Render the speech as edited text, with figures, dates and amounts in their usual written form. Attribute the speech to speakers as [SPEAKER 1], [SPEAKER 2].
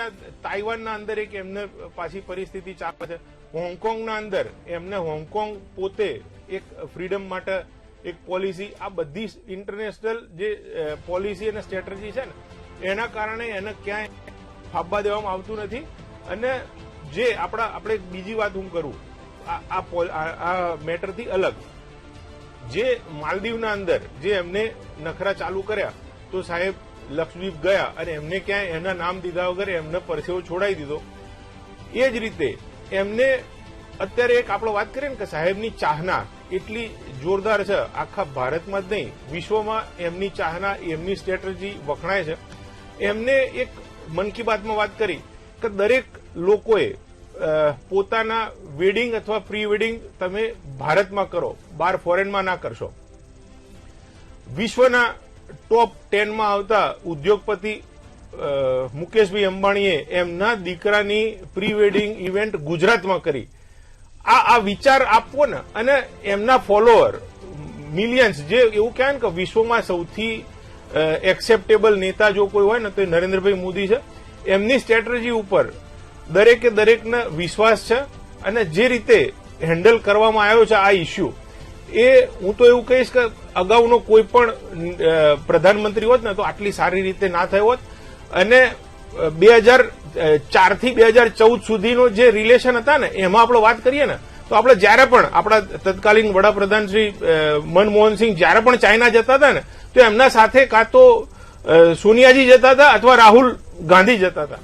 [SPEAKER 1] ત્યાં તાઇવાનના અંદર એક એમને પાછી પરિસ્થિતિ ચાલે છે, હોંગકોંગના અંદર એમને હોંગકોંગ પોતે એક ફ્રીડમ માટે એક પોલિસી, આ બધી ઇન્ટરનેશનલ જે પોલિસી અને સ્ટ્રેટેજી છે ને એના કારણે એને ક્યાંય ફાબવા દેવામાં આવતું નથી. અને જે આપણે બીજી વાત હું કરું આ મેટરથી અલગ, જે માલદીવના અંદર જે એમને નખરા ચાલુ કર્યા તો સાહેબ લક્ષદ્વીપ ગયા અને એમને ક્યાંય એના નામ દીધા વગર એમને પરસેવો છોડાઈ દીધો. એ જ રીતે એમને અત્યારે એક આપણે વાત કરીએ ને કે સાહેબની ચાહના એટલી જોરદાર છે, આખા ભારતમાં જ નહીં વિશ્વમાં એમની ચાહના, એમની સ્ટ્રેટેજી વખણાય છે. એમને એક મન કી બાતમાં વાત કરી કે દરેક લોકોએ પોતાના વેડિંગ અથવા પ્રી વેડિંગ તમે ભારતમાં કરો, બહાર ફોરેનમાં ના કરશો. વિશ્વના ટોપ 10માં આવતા ઉદ્યોગપતિ મુકેશભાઈ અંબાણીએ એમના દીકરાની પ્રી વેડિંગ ઇવેન્ટ ગુજરાતમાં કરી. આ વિચાર આપવો ને, અને એમના ફોલોઅર મિલિયન્સ, જે એવું કહેવાય ને કે વિશ્વમાં સૌથી એક્સેપ્ટેબલ નેતા જો કોઈ હોય ને તો એ નરેન્દ્રભાઈ મોદી છે. એમની સ્ટ્રેટેજી ઉપર દરેકને વિશ્વાસ છે અને જે રીતે હેન્ડલ કરવામાં આવ્યો છે આ ઇસ્યુ, એ હું તો એવું કહીશ કે અગાઉનો કોઈ પણ પ્રધાનમંત્રી હોત ને તો આટલી સારી રીતે ના થયો હોત. અને 2004 થી 2014 સુધીનો જે રિલેશન હતા ને એમાં આપણે વાત કરીએ ને તો આપણે જયારે પણ આપણા તત્કાલીન વડાપ્રધાન શ્રી મનમોહનસિંહ જયારે પણ ચાઇના જતા હતા ને તો એમના સાથે કાં તો સોનિયાજી જતા હતા અથવા રાહુલ ગાંધી જતા હતા.